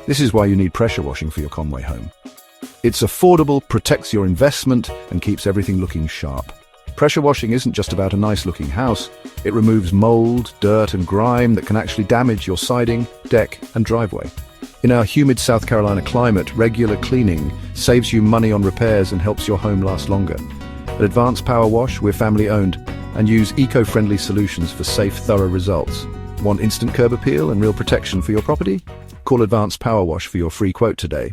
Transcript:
This is why you need pressure washing for your Conway home. It's affordable, protects your investment, and keeps everything looking sharp. Pressure washing isn't just about a nice-looking house. It removes mold, dirt, and grime that can actually damage your siding, deck, and driveway. In our humid South Carolina climate, regular cleaning saves you money on repairs and helps your home last longer. At Advanced Power Wash, we're family-owned and use eco-friendly solutions for safe, thorough results. Want instant curb appeal and real protection for your property? Call Advanced Power Wash for your free quote today.